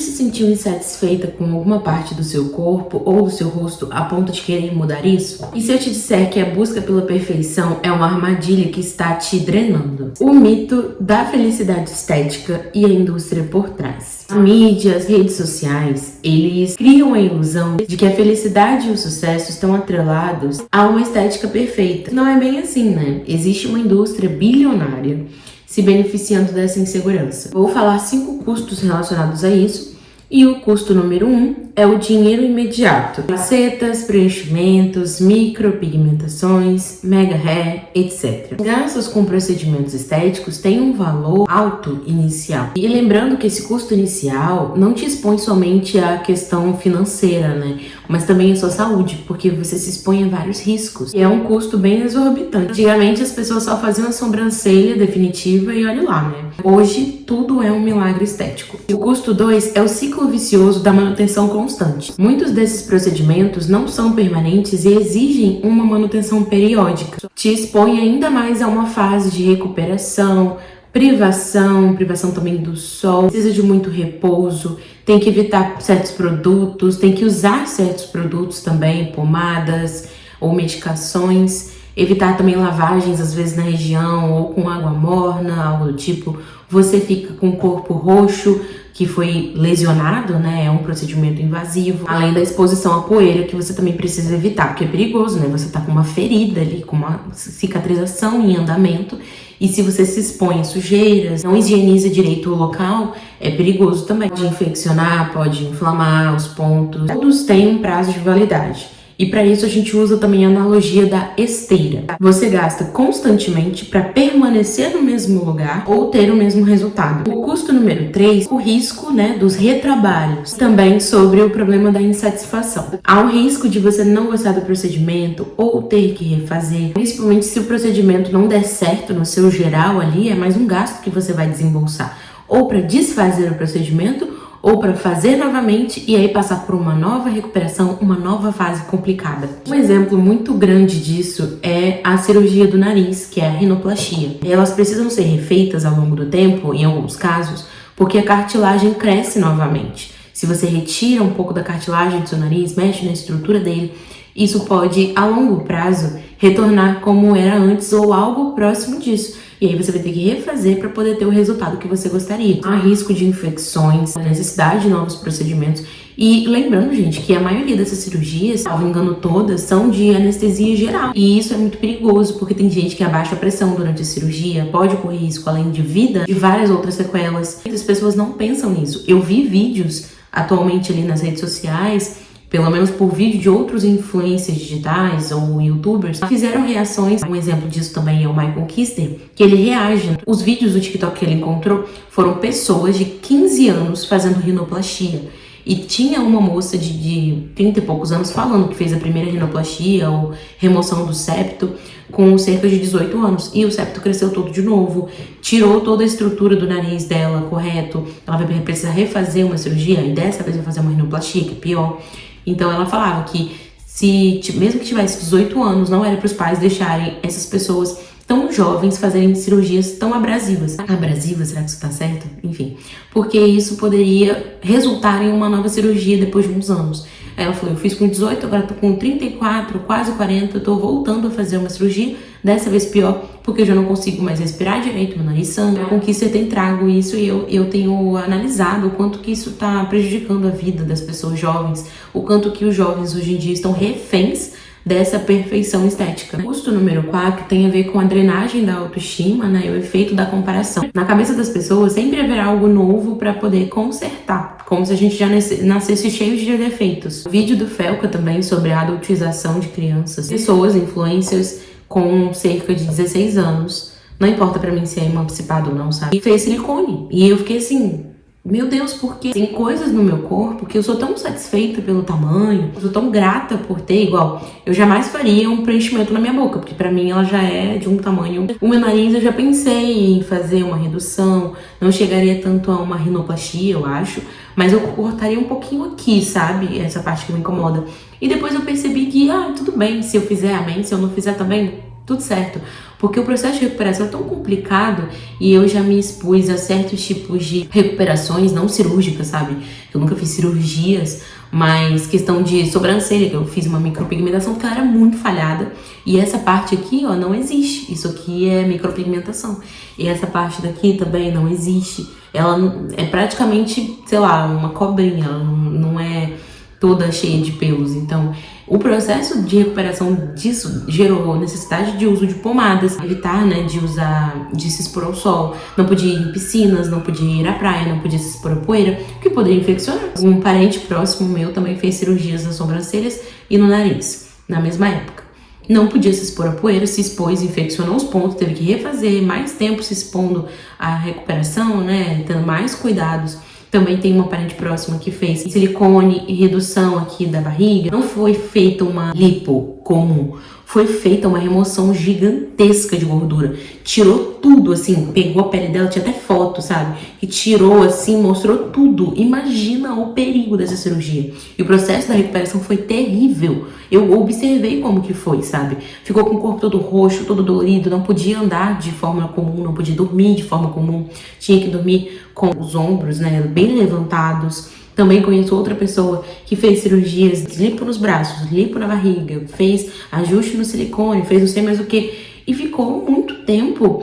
se sentiu insatisfeita com alguma parte do seu corpo ou do seu rosto a ponto de querer mudar isso? E se eu te disser que a busca pela perfeição é uma armadilha que está te drenando? O mito da felicidade estética e a indústria por trás. A mídia, as redes sociais, eles criam a ilusão de que a felicidade e o sucesso estão atrelados a uma estética perfeita. Não é bem assim, né? Existe uma indústria bilionária se beneficiando dessa insegurança. Vou falar 5 custos relacionados a isso, e o custo número 1 é o dinheiro imediato. Facetas, preenchimentos, micropigmentações, mega hair, etc. Gastos com procedimentos estéticos têm um valor alto inicial. E lembrando que esse custo inicial não te expõe somente à questão financeira, né? Mas também à sua saúde, porque você se expõe a vários riscos. E é um custo bem exorbitante. Antigamente as pessoas só faziam a sobrancelha definitiva e olha lá, né? Hoje tudo é um milagre estético. E o custo 2 é o ciclo vicioso da manutenção constante. Muitos desses procedimentos não são permanentes e exigem uma manutenção periódica. Te expõe ainda mais a uma fase de recuperação, privação também do sol, precisa de muito repouso, tem que evitar certos produtos, tem que usar certos produtos também, pomadas ou medicações, evitar também lavagens às vezes na região ou com água morna, algo do tipo. Você fica com o corpo roxo, que foi lesionado, né? É um procedimento invasivo. Além da exposição à poeira, que você também precisa evitar, porque é perigoso, né? Você tá com uma ferida ali, com uma cicatrização em andamento. E se você se expõe a sujeiras, não higieniza direito o local, é perigoso também. Pode infeccionar, pode inflamar os pontos. Todos têm um prazo de validade. E para isso a gente usa também a analogia da esteira. Você gasta constantemente para permanecer no mesmo lugar ou ter o mesmo resultado. O custo número 3, o risco, né, dos retrabalhos. Também sobre o problema da insatisfação. Há um risco de você não gostar do procedimento ou ter que refazer. Principalmente se o procedimento não der certo no seu geral ali, é mais um gasto que você vai desembolsar. Ou para desfazer o procedimento, ou para fazer novamente e aí passar por uma nova recuperação, uma nova fase complicada. Um exemplo muito grande disso é a cirurgia do nariz, que é a rinoplastia. Elas precisam ser refeitas ao longo do tempo, em alguns casos, porque a cartilagem cresce novamente. Se você retira um pouco da cartilagem do seu nariz, mexe na estrutura dele, isso pode, a longo prazo, retornar como era antes ou algo próximo disso. E aí você vai ter que refazer para poder ter o resultado que você gostaria. Há risco de infecções, a necessidade de novos procedimentos. E lembrando, gente, que a maioria dessas cirurgias, salvo engano todas, são de anestesia geral. E isso é muito perigoso, porque tem gente que abaixa a pressão durante a cirurgia, pode correr risco, além de vida, de várias outras sequelas. Muitas pessoas não pensam nisso. Eu vi vídeos atualmente ali nas redes sociais, pelo menos por vídeo de outros influencers digitais ou youtubers, fizeram reações. Um exemplo disso também é o Michael Kister, que ele reage. Os vídeos do TikTok que ele encontrou foram pessoas de 15 anos fazendo rinoplastia. E tinha uma moça de 30 e poucos anos falando que fez a primeira rinoplastia ou remoção do septo com cerca de 18 anos. E o septo cresceu todo de novo, tirou toda a estrutura do nariz dela, correto. Ela vai precisar refazer uma cirurgia e dessa vez vai fazer uma rinoplastia, que é pior. Então ela falava que se mesmo que tivesse 18 anos, não era para os pais deixarem essas pessoas tão jovens fazerem cirurgias tão abrasivas. Abrasivas, será que isso tá certo? Enfim, porque isso poderia resultar em uma nova cirurgia depois de uns anos. Aí ela falou, eu fiz com 18, agora tô com 34, quase 40, tô voltando a fazer uma cirurgia, dessa vez pior, porque eu já não consigo mais respirar direito, meu nariz sangra. Com que você tem trago isso e eu tenho analisado o quanto que isso tá prejudicando a vida das pessoas jovens, o quanto que os jovens hoje em dia estão reféns dessa perfeição estética. O custo número 4 tem a ver com a drenagem da autoestima, né, e o efeito da comparação. Na cabeça das pessoas sempre haverá algo novo para poder consertar, como se a gente já nascesse cheio de defeitos. O vídeo do Felca também sobre a adultização de crianças, pessoas, influencers com cerca de 16 anos, não importa pra mim se é emancipado ou não, sabe? E fez silicone. E eu fiquei assim, meu Deus, porque tem coisas no meu corpo que eu sou tão satisfeita pelo tamanho, eu sou tão grata por ter, igual, eu jamais faria um preenchimento na minha boca, porque pra mim ela já é de um tamanho. O meu nariz eu já pensei em fazer uma redução, não chegaria tanto a uma rinoplastia, eu acho, mas eu cortaria um pouquinho aqui, sabe? Essa parte que me incomoda. E depois eu percebi que, tudo bem, se eu fizer, amém, se eu não fizer também, tudo certo. Porque o processo de recuperação é tão complicado e eu já me expus a certos tipos de recuperações não cirúrgicas, sabe? Eu nunca fiz cirurgias, mas questão de sobrancelha, que eu fiz uma micropigmentação que ela era muito falhada. E essa parte aqui, ó, não existe. Isso aqui é micropigmentação. E essa parte daqui também não existe. Ela é praticamente, sei lá, uma cobrinha. Ela não é toda cheia de pelos. Então, o processo de recuperação disso gerou necessidade de uso de pomadas, evitar, né, de se expor ao sol, não podia ir em piscinas, não podia ir à praia, não podia se expor à poeira, que poderia infeccionar. Um parente próximo meu também fez cirurgias nas sobrancelhas e no nariz, na mesma época. Não podia se expor à poeira, se expôs, infeccionou os pontos, teve que refazer mais tempo se expondo à recuperação, né, tendo mais cuidados. Também tem uma parente próxima que fez silicone e redução aqui da barriga. Não foi feita uma lipo comum, foi feita uma remoção gigantesca de gordura. Tirou tudo, assim, pegou a pele dela, tinha até foto, sabe? E tirou, assim, mostrou tudo. Imagina o perigo dessa cirurgia. E o processo da recuperação foi terrível. Eu observei como que foi, sabe? Ficou com o corpo todo roxo, todo dolorido, não podia andar de forma comum, não podia dormir de forma comum. Tinha que dormir com os ombros, né, bem levantados. Também conheço outra pessoa que fez cirurgias de lipo nos braços, lipo na barriga, fez ajuste no silicone, fez não sei mais o que. E ficou muito tempo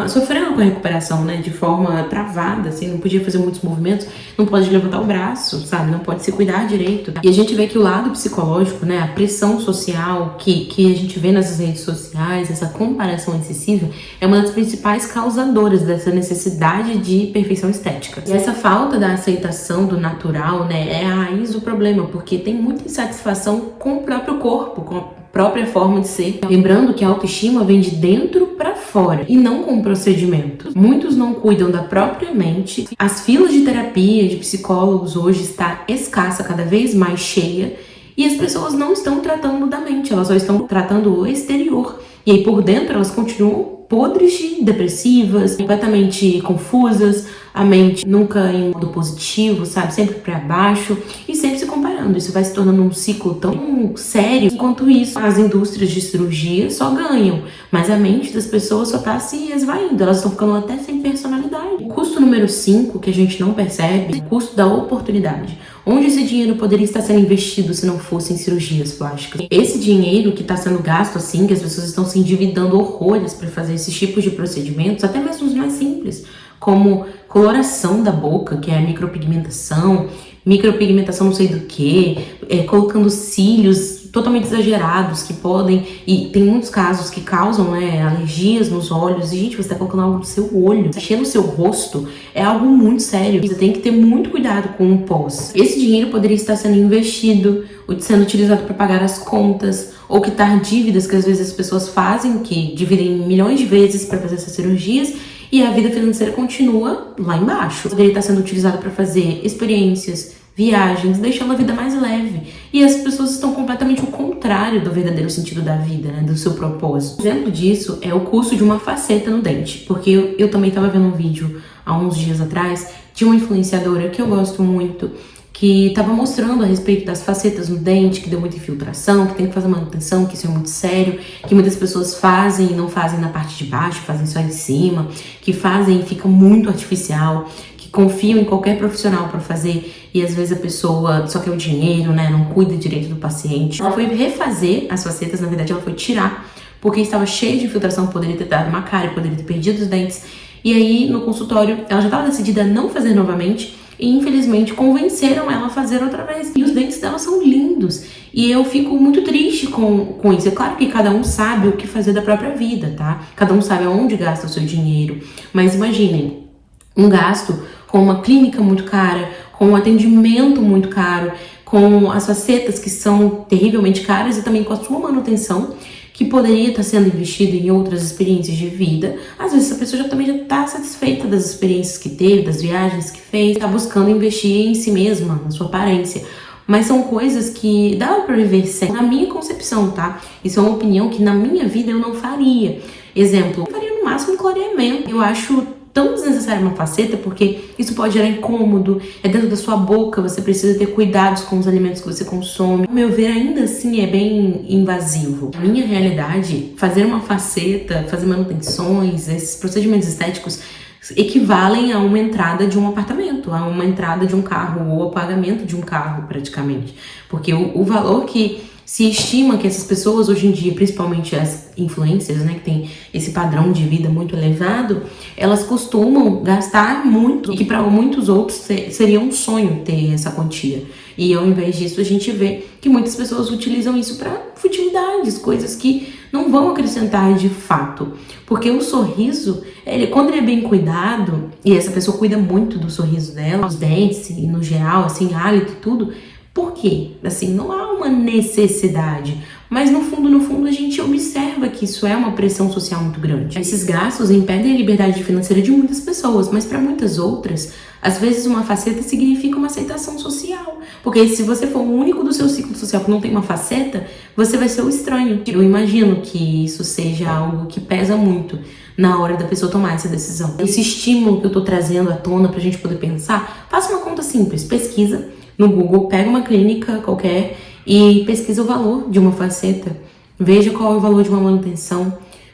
sofrendo com a recuperação, né? De forma travada, assim, não podia fazer muitos movimentos, não pode levantar o braço, sabe? Não pode se cuidar direito. E a gente vê que o lado psicológico, né? A pressão social que a gente vê nas redes sociais, essa comparação excessiva, é uma das principais causadoras dessa necessidade de perfeição estética. E essa falta da aceitação do natural, né? É a raiz do problema, porque tem muita insatisfação com o próprio corpo, com a própria forma de ser. Lembrando que a autoestima vem de dentro para fora e não com procedimentos. Muitos não cuidam da própria mente. As filas de terapia de psicólogos hoje está escassa, cada vez mais cheia, e as pessoas não estão tratando da mente, elas só estão tratando o exterior. E aí por dentro elas continuam podres de depressivas, completamente confusas, a mente nunca em modo positivo, sabe? Sempre para baixo e sempre se comparando. Isso vai se tornando um ciclo tão sério. Enquanto isso, as indústrias de cirurgia só ganham, mas a mente das pessoas só tá se esvaindo, elas estão ficando até sem personalidade. O custo número 5, que a gente não percebe, é o custo da oportunidade. Onde esse dinheiro poderia estar sendo investido se não fossem cirurgias plásticas? Esse dinheiro que está sendo gasto assim, que as pessoas estão se endividando horrores para fazer esses tipos de procedimentos, até mesmo os mais simples, como coloração da boca, que é a micropigmentação não sei do que, colocando cílios totalmente exagerados que podem, e tem muitos casos que causam, né, alergias nos olhos. E, gente, você tá colocando algo no seu olho, enchendo o seu rosto, é algo muito sério. Você tem que ter muito cuidado com o pós. Esse dinheiro poderia estar sendo investido, sendo utilizado para pagar as contas, ou quitar dívidas que às vezes as pessoas fazem, que dividem milhões de vezes para fazer essas cirurgias, e a vida financeira continua lá embaixo. Poderia estar sendo utilizado para fazer experiências, viagens, deixando a vida mais leve. E as pessoas estão completamente o contrário do verdadeiro sentido da vida, né? Do seu propósito. Um exemplo disso é o custo de uma faceta no dente. Porque eu também estava vendo um vídeo há uns dias atrás de uma influenciadora que eu gosto muito, que estava mostrando a respeito das facetas no dente, que deu muita infiltração, que tem que fazer manutenção, que isso é muito sério, que muitas pessoas fazem e não fazem na parte de baixo, fazem só em cima, que fazem e fica muito artificial, que confiam em qualquer profissional para fazer e às vezes a pessoa só quer o dinheiro, né, não cuida direito do paciente. Ela foi refazer as facetas, na verdade ela foi tirar, porque estava cheia de infiltração, poderia ter dado uma cárie, poderia ter perdido os dentes. E aí no consultório ela já estava decidida a não fazer novamente, e infelizmente convenceram ela a fazer outra vez. E os dentes dela são lindos. E eu fico muito triste com isso. É claro que cada um sabe o que fazer da própria vida, tá? Cada um sabe aonde gasta o seu dinheiro. Mas imaginem, um gasto com uma clínica muito cara, com um atendimento muito caro, com as facetas que são terrivelmente caras e também com a sua manutenção, que poderia estar sendo investido em outras experiências de vida. Às vezes a pessoa também já está satisfeita das experiências que teve, das viagens que fez, está buscando investir em si mesma, na sua aparência. Mas são coisas que dá para viver sem, na minha concepção, tá? Isso é uma opinião que na minha vida eu não faria. Exemplo, eu faria no máximo um clareamento. Eu acho tão desnecessária uma faceta, porque isso pode gerar incômodo, é dentro da sua boca, você precisa ter cuidados com os alimentos que você consome. Ao meu ver, ainda assim é bem invasivo. Na minha realidade, fazer uma faceta, fazer manutenções, esses procedimentos estéticos equivalem a uma entrada de um apartamento, a uma entrada de um carro ou ao pagamento de um carro, praticamente. Porque o valor que se estima que essas pessoas hoje em dia, principalmente as influencers, né, que tem esse padrão de vida muito elevado, elas costumam gastar muito, e que para muitos outros seria um sonho ter essa quantia. E ao invés disso, a gente vê que muitas pessoas utilizam isso para futilidades, coisas que não vão acrescentar de fato. Porque o sorriso, quando ele é bem cuidado, e essa pessoa cuida muito do sorriso dela, os dentes e no geral, assim, hálito e tudo. Por quê? Assim, não há uma necessidade, mas no fundo a gente observa que isso é uma pressão social muito grande. Esses gastos impedem a liberdade financeira de muitas pessoas, mas para muitas outras, às vezes uma faceta significa uma aceitação social. Porque se você for o único do seu ciclo social que não tem uma faceta, você vai ser o estranho. Eu imagino que isso seja algo que pesa muito na hora da pessoa tomar essa decisão. Esse estímulo que eu tô trazendo à tona pra gente poder pensar, faça uma conta simples, pesquisa no Google, pega uma clínica qualquer e pesquisa o valor de uma faceta. Veja qual é o valor de uma manutenção.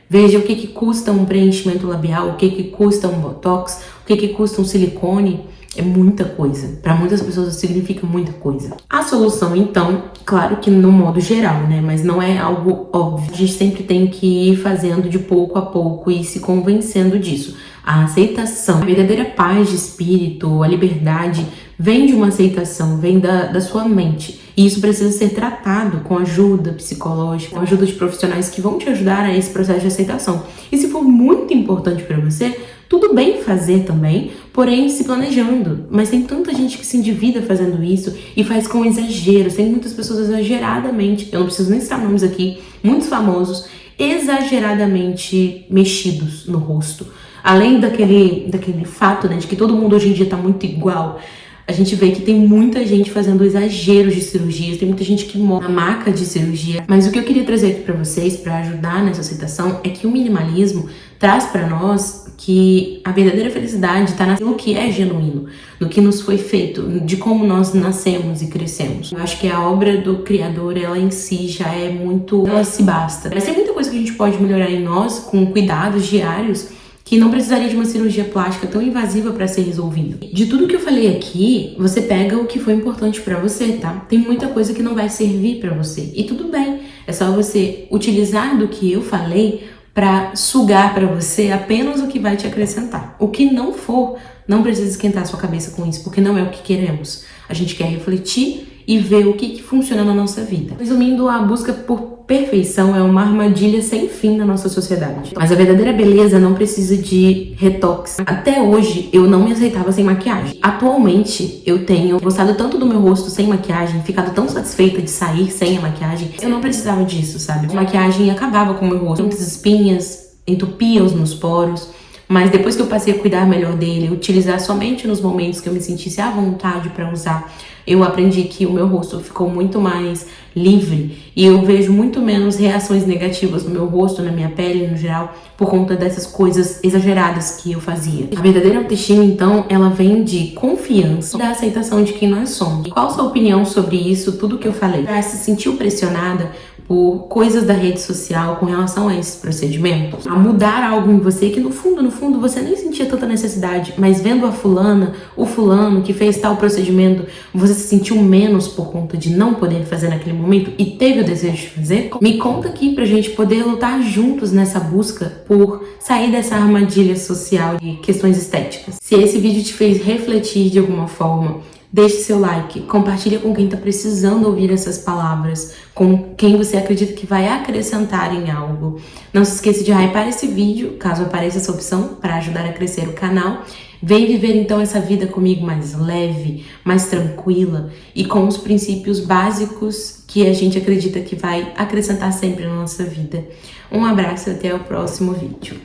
Veja o que custa um preenchimento labial, o que custa um botox, o que custa um silicone. É muita coisa. Para muitas pessoas significa muita coisa. A solução, então, claro que no modo geral, né? Mas não é algo óbvio. A gente sempre tem que ir fazendo de pouco a pouco e se convencendo disso. A aceitação, a verdadeira paz de espírito, a liberdade, vem de uma aceitação, vem da sua mente. E isso precisa ser tratado com ajuda psicológica, com ajuda de profissionais que vão te ajudar a esse processo de aceitação. E se for muito importante para você, tudo bem fazer também, porém se planejando. Mas tem tanta gente que se endivida fazendo isso e faz com exageros. Tem muitas pessoas exageradamente, eu não preciso nem citar nomes aqui, muitos famosos, exageradamente mexidos no rosto. Além daquele fato, né, de que todo mundo hoje em dia tá muito igual, a gente vê que tem muita gente fazendo exageros de cirurgias, tem muita gente que morre na maca de cirurgia. Mas o que eu queria trazer aqui pra vocês, pra ajudar nessa aceitação, é que o minimalismo traz pra nós que a verdadeira felicidade tá naquilo que é genuíno, no que nos foi feito, de como nós nascemos e crescemos. Eu acho que a obra do Criador, ela em si já é muito... ela se basta. Mas tem muita coisa que a gente pode melhorar em nós, com cuidados diários, que não precisaria de uma cirurgia plástica tão invasiva para ser resolvido. De tudo que eu falei aqui, você pega o que foi importante para você, tá? Tem muita coisa que não vai servir para você. E tudo bem, é só você utilizar do que eu falei para sugar para você apenas o que vai te acrescentar. O que não for, não precisa esquentar sua cabeça com isso, porque não é o que queremos. A gente quer refletir e ver o que funciona na nossa vida. Resumindo, a busca por perfeição é uma armadilha sem fim na nossa sociedade. Mas a verdadeira beleza não precisa de retoques. Até hoje, eu não me aceitava sem maquiagem. Atualmente, eu tenho gostado tanto do meu rosto sem maquiagem, ficado tão satisfeita de sair sem a maquiagem. Eu não precisava disso, sabe? A maquiagem acabava com o meu rosto. Muitas espinhas, entupia os meus poros. Mas depois que eu passei a cuidar melhor dele, utilizar somente nos momentos que eu me sentisse à vontade para usar, eu aprendi que o meu rosto ficou muito mais livre e eu vejo muito menos reações negativas no meu rosto, na minha pele no geral, por conta dessas coisas exageradas que eu fazia. A verdadeira autoestima, então, ela vem de confiança, da aceitação de quem nós somos. Qual a sua opinião sobre isso, tudo que eu falei? Já se sentiu pressionada por coisas da rede social com relação a esses procedimentos? A mudar algo em você que no fundo você nem sentia tanta necessidade, mas vendo a fulana, o fulano que fez tal procedimento, você se sentiu menos por conta de não poder fazer naquele momento e teve o desejo de fazer? Me conta aqui pra gente poder lutar juntos nessa busca por sair dessa armadilha social de questões estéticas. Se esse vídeo te fez refletir de alguma forma, deixe seu like, compartilha com quem está precisando ouvir essas palavras, com quem você acredita que vai acrescentar em algo. Não se esqueça de hypar esse vídeo, caso apareça essa opção, para ajudar a crescer o canal. Vem viver então essa vida comigo mais leve, mais tranquila e com os princípios básicos que a gente acredita que vai acrescentar sempre na nossa vida. Um abraço e até o próximo vídeo.